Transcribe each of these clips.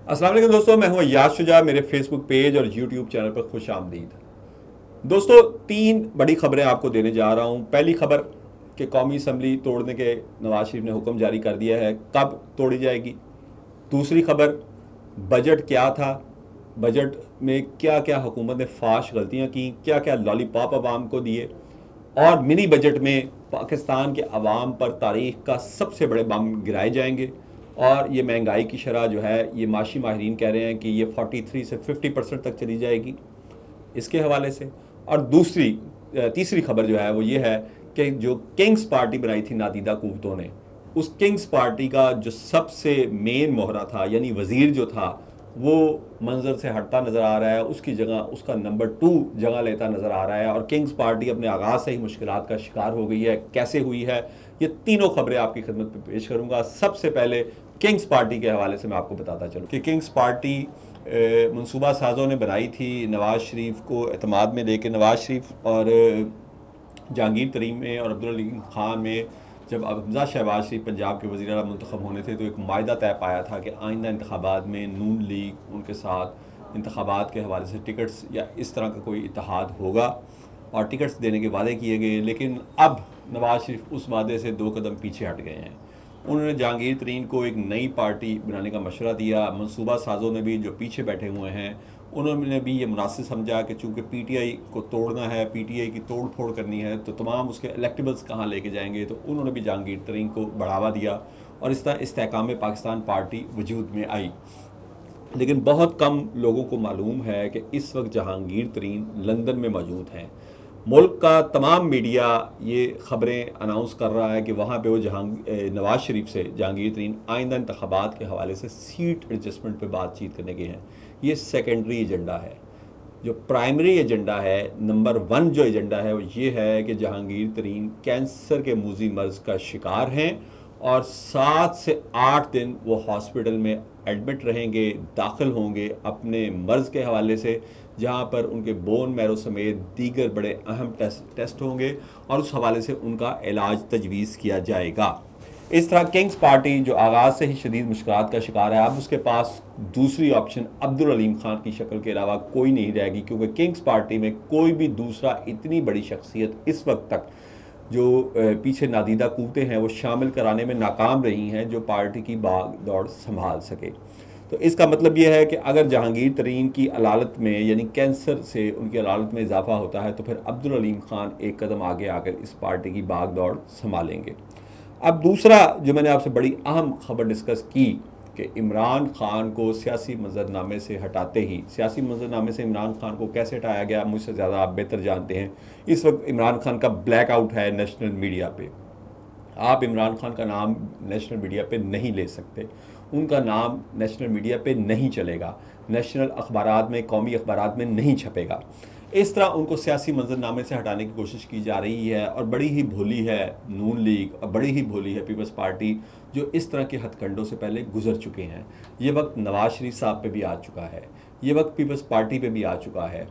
अस्सलाम वालेकुम दोस्तों, मैं हूं अय्याज शुजा। मेरे फेसबुक पेज और यूट्यूब चैनल पर खुश आमदीद। दोस्तों, तीन बड़ी खबरें आपको देने जा रहा हूं। पहली खबर कि कौमी असम्बली तोड़ने के नवाज शरीफ ने हुक्म जारी कर दिया है, कब तोड़ी जाएगी। दूसरी खबर, बजट क्या था, बजट में क्या क्या हुकूमत ने फाश गलतियां की, क्या क्या लॉलीपॉप अवाम को दिए, और मिनी बजट में पाकिस्तान के अवाम पर तारीख का सबसे बड़े बम गिराए जाएंगे। और ये महंगाई की शरह जो है, ये माशी माहिरीन कह रहे हैं कि ये 43 से 50% तक चली जाएगी, इसके हवाले से। और तीसरी खबर जो है वो ये है कि जो किंग्स पार्टी बनाई थी नादीदा कुव्वतों ने, उस किंग्स पार्टी का जो सबसे मेन मोहरा था, यानी वज़ीर जो था, वो मंजर से हटता नज़र आ रहा है। उसकी जगह उसका नंबर 2 जगह लेता नज़र आ रहा है। और किंग्स पार्टी अपने आगाज़ से ही मुश्किलात का शिकार हो गई है। कैसे हुई है, ये तीनों खबरें आपकी खिदमत में पेश करूंगा। सबसे पहले किंग्स पार्टी के हवाले से मैं आपको बताता चलूँ कि किंग्स पार्टी मनसूबा साजों ने बनाई थी नवाज़ शरीफ को एतमाद में लेके। नवाज़ शरीफ और जहांगीर तरीन में और अब्दुल अलीम खान में जब हमजा शहबाज शरीफ पंजाब के वज़ीर आला मुंतखब होने थे, तो एक मायदा तय पाया था कि आइंदा इंतखाबात में नून लीग उनके साथ इंतखाबात के हवाले से टिकट्स या इस तरह का कोई इत्तेहाद होगा, और टिकट्स देने के वादे किए गए। लेकिन अब नवाज़ शरीफ उस वादे से 2 कदम पीछे हट गए हैं। उन्होंने जहांगीर तरीन को एक नई पार्टी बनाने का मशवरा दिया। मनसूबा साजों ने भी, जो पीछे बैठे हुए हैं, उन्होंने भी ये मुनासिब समझा कि चूँकि पीटीआई को तोड़ना है, पीटीआई की तोड़ फोड़ करनी है, तो तमाम उसके इलेक्टेबल्स कहाँ लेके जाएंगे। तो उन्होंने भी जहांगीर तरीन को बढ़ावा दिया और इस तरह इस्तेहकाम पाकिस्तान पार्टी वजूद में आई। लेकिन बहुत कम लोगों को मालूम है कि इस वक्त जहांगीर तरीन लंदन में मौजूद हैं। मुल्क का तमाम मीडिया ये ख़बरें अनाउंस कर रहा है कि वहाँ पे वो नवाज़ शरीफ से जहांगीर तरीन आइंदा इंतखाबात के हवाले से सीट एडजस्टमेंट पे बातचीत करने के हैं। ये सेकेंडरी एजेंडा है। जो प्राइमरी एजेंडा है, नंबर 1 जो एजेंडा है, वो ये है कि जहांगीर तरीन कैंसर के मूजी मर्ज़ का शिकार हैं और 7 से 8 दिन वो हॉस्पिटल में एडमिट रहेंगे, दाखिल होंगे अपने मर्ज़ के हवाले से, जहाँ पर उनके बोन मैरो समेत दीगर बड़े अहम टेस्ट होंगे और उस हवाले से उनका इलाज तजवीज़ किया जाएगा। इस तरह किंग्स पार्टी जो आगाज़ से ही शदीद मुश्किलात का शिकार है, अब उसके पास दूसरी ऑप्शन अब्दुल अलीम खान की शक्ल के अलावा कोई नहीं रहेगी, क्योंकि किंग्स पार्टी में कोई भी दूसरा इतनी बड़ी शख्सियत इस वक्त तक जो पीछे नादीदा कुव्वतें हैं वो शामिल कराने में नाकाम रही हैं, जो पार्टी की भाग दौड़ संभाल सके। तो इसका मतलब यह है कि अगर जहांगीर तरीन की अलालत में, यानी कैंसर से उनकी अलालत में इजाफा होता है, तो फिर अब्दुल अलीम खान एक कदम आगे आकर इस पार्टी की भाग दौड़ संभालेंगे। अब दूसरा जो मैंने आपसे बड़ी अहम खबर डिस्कस की कि इमरान खान को सियासी मंजरनामे से हटाते ही, सियासी मंजरनामे से इमरान खान को कैसे हटाया गया, मुझसे ज़्यादा आप बेहतर जानते हैं। इस वक्त इमरान खान का ब्लैकआउट है नेशनल मीडिया पे। आप इमरान खान का नाम नेशनल मीडिया पे नहीं ले सकते, उनका नाम नेशनल मीडिया पे नहीं चलेगा, नेशनल अखबारात में, कौमी अखबारात में नहीं छपेगा। इस तरह उनको सियासी मंजरनामे से हटाने की कोशिश की जा रही है। और बड़ी ही भोली है नून लीग और बड़ी ही भोली है पीपल्स पार्टी, जो इस तरह के हथकंडों से पहले गुजर चुके हैं। ये वक्त नवाज शरीफ साहब पे भी आ चुका है, ये वक्त पीपल्स पार्टी पे भी आ चुका है।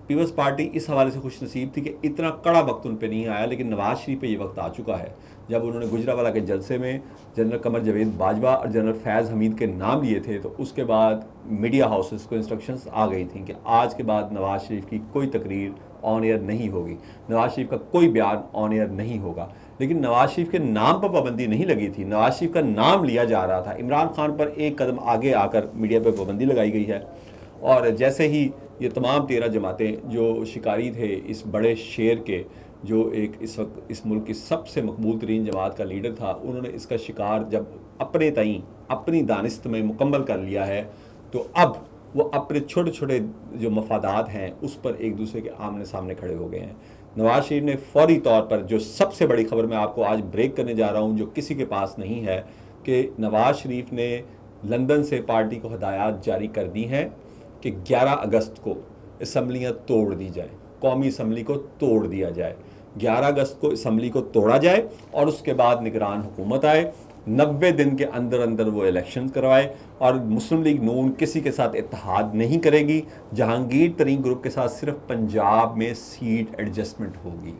पीपल्स पार्टी इस हवाले से खुश नसीब थी कि इतना कड़ा वक्त उन पर नहीं आया, लेकिन नवाज शरीफ पे ये वक्त आ चुका है जब उन्होंने गुजरावाला के जलसे में जनरल कमर जावेद बाजवा और जनरल फैज़ हमीद के नाम लिए थे। तो उसके बाद मीडिया हाउसेस को इंस्ट्रक्शंस आ गई थी कि आज के बाद नवाज शरीफ की कोई तकरीर ऑन एयर नहीं होगी, नवाज शरीफ का कोई बयान ऑन एयर नहीं होगा। लेकिन नवाज शरीफ के नाम पर पाबंदी नहीं लगी थी, नवाज शरीफ का नाम लिया जा रहा था। इमरान खान पर एक कदम आगे आकर मीडिया पर पाबंदी लगाई गई है। और जैसे ही ये तमाम 13 जमातें जो शिकारी थे इस बड़े शेर के, जो एक इस वक्त इस मुल्क की सबसे मकबूल तरीन जमात का लीडर था, उन्होंने इसका शिकार जब अपने तईं अपनी दानिस्त में मुकम्मल कर लिया है, तो अब वो अपने छोटे छोटे जो मफादात हैं उस पर एक दूसरे के आमने सामने खड़े हो गए हैं। नवाज शरीफ ने फौरी तौर पर, जो सबसे बड़ी खबर मैं आपको आज ब्रेक करने जा रहा हूँ, जो किसी के पास नहीं है, कि नवाज शरीफ ने लंदन से पार्टी को हदायत जारी कर दी हैं कि 11 अगस्त को असम्बलियाँ तोड़ दी जाए, कौमी असम्बली को तोड़ दिया जाए। 11 अगस्त को असम्बली को तोड़ा जाए और उसके बाद निगरान हुकूमत आए, 90 दिन के अंदर अंदर वो इलेक्शन करवाए। और मुस्लिम लीग नून किसी के साथ इत्तेहाद नहीं करेगी, जहांगीर तरीन ग्रुप के साथ सिर्फ पंजाब में सीट एडजस्टमेंट होगी।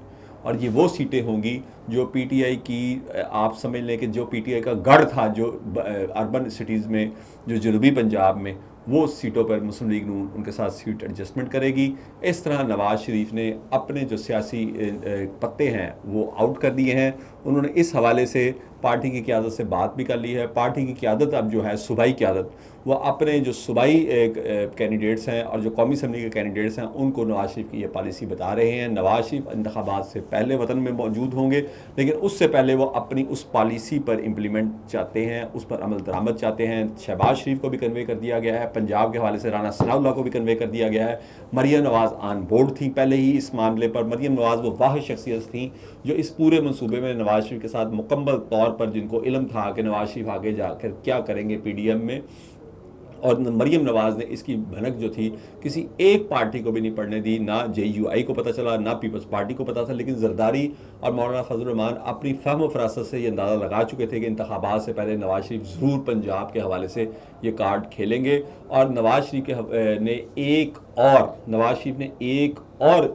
और ये वो सीटें होंगी जो पीटीआई की, आप समझ लें कि जो पीटीआई का गढ़ था जो अर्बन सिटीज़ में, जो जनूबी पंजाब में, वो सीटों पर मुस्लिम लीग नून उनके साथ सीट एडजस्टमेंट करेगी। इस तरह नवाज़ शरीफ ने अपने जो सियासी पत्ते हैं वो आउट कर दिए हैं। उन्होंने इस हवाले से पार्टी की क़यादत से बात भी कर ली है। पार्टी की क़यादत अब जो है सूबाई क़यादत, वो अपने जो सूबाई कैंडिडेट्स हैं और जो कौमी असम्बली के कैंडिडेट्स हैं उनको नवाज़ शरीफ की ये पॉलिसी बता रहे हैं। नवाज़ शरीफ इंतखाबात से पहले वतन में मौजूद होंगे, लेकिन उससे पहले वो अपनी उस पॉलिसी पर इम्प्लीमेंट चाहते हैं, उस पर अमल दरामद चाहते हैं। शहबाज शरीफ को भी कन्वे कर दिया गया है, पंजाब के हवाले से राना सनाउल्लाह को भी कन्वे कर दिया गया है। मरियम नवाज़ ऑन बोर्ड थी पहले ही इस मामले पर। मरियम नवाज़ वो वाहिद शख्सियत थी जो इस पूरे मनसूबे में नवाज़ शरीफ के साथ मुकम्मल तौर पर, जिनको इल्म था कि नवाज़ शरीफ आगे जाकर क्या करेंगे पीडीएम में, और मरियम नवाज़ ने इसकी भनक जो थी किसी एक पार्टी को भी नहीं पढ़ने दी, ना जेयूआई को पता चला, ना पीपल्स पार्टी को पता था। लेकिन जरदारी और मौलाना फजल रहमान अपनी फहम और फरासत से ये अंदाज़ा लगा चुके थे कि इंतखाबात से पहले नवाज़ शरीफ ज़रूर पंजाब के हवाले से ये कार्ड खेलेंगे। और नवाज़ शरीफ ने एक और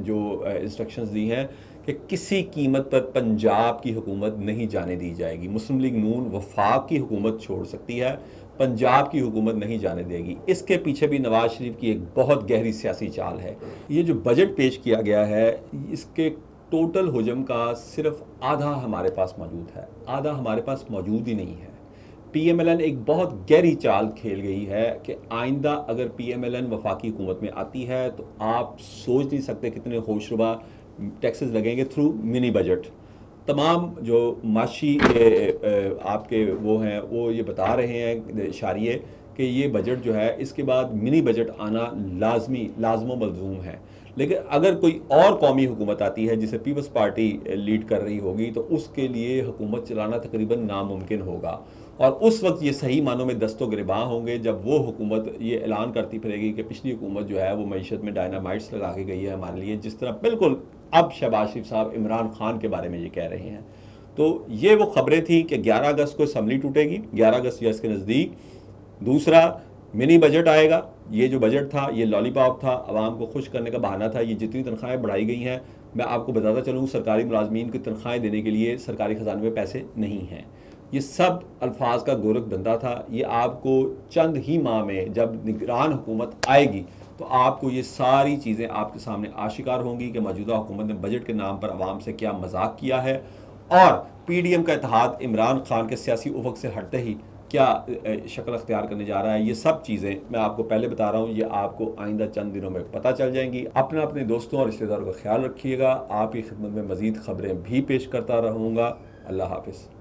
जो इंस्ट्रक्शंस दी हैं कि किसी कीमत पर पंजाब की हुकूमत नहीं जाने दी जाएगी। मुस्लिम लीग नून वफाक की हुकूमत छोड़ सकती है, पंजाब की हुकूमत नहीं जाने देगी। इसके पीछे भी नवाज़ शरीफ की एक बहुत गहरी सियासी चाल है। ये जो बजट पेश किया गया है, इसके टोटल हुजम का सिर्फ आधा हमारे पास मौजूद है, आधा हमारे पास मौजूद ही नहीं है। पीएमएलएन एक बहुत गहरी चाल खेल गई है कि आइंदा अगर पीएमएलएन वफाकी हुकूमत में आती है तो आप सोच नहीं सकते कितने होशरुबा टैक्सेस लगेंगे थ्रू मिनी बजट। तमाम जो माशी आपके वो हैं वो ये बता रहे हैं इशारिये कि ये बजट जो है इसके बाद मिनी बजट आना लाजमो मलजूम है। लेकिन अगर कोई और कौमी हुकूमत आती है जिसे पीपल्स पार्टी लीड कर रही होगी तो उसके लिए हुकूमत चलाना तकरीबन नामुमकिन होगा। और उस वक्त ये सही मानों में दस्तो गिरबां होंगे जब वो हुकूमत ये ऐलान करती फिरेगी कि पिछली हुकूमत जो है वो मईशत में डायनामाइट्स लगा के गई है हमारे लिए, जिस तरह बिल्कुल अब शहबाज शरीफ साहब इमरान खान के बारे में ये कह रहे हैं। तो ये वो खबरें थी कि 11 अगस्त को असम्बली टूटेगी, 11 अगस्त या इसके नज़दीक। दूसरा, मिनी बजट आएगा। ये जो बजट था ये लॉलीपॉप था, आवाम को खुश करने का बहाना था। ये जितनी तनख्वाहें बढ़ाई गई हैं, मैं आपको बताता चलूँ, सरकारी मुलाजमीन की तनख्वाहें देने के लिए सरकारी ख़जाने में पैसे नहीं हैं। ये सब अल्फाज का गोरख धंधा था। ये आपको चंद ही माह में जब निगरान हुकूमत आएगी तो आपको ये सारी चीज़ें आपके सामने आशिकार होंगी कि मौजूदा हुकूमत ने बजट के नाम पर आवाम से क्या मजाक किया है, और पीडीएम का इत्तेहाद इमरान खान के सियासी उफक से हटते ही क्या शक्ल अख्तियार करने जा रहा है। ये सब चीज़ें मैं आपको पहले बता रहा हूँ, ये आपको आइंदा चंद दिनों में पता चल जाएंगी। अपने दोस्तों और रिश्तेदारों का ख्याल रखिएगा। आपकी खिदमत में मज़ीद खबरें भी पेश करता रहूँगा। अल्लाह हाफिज़।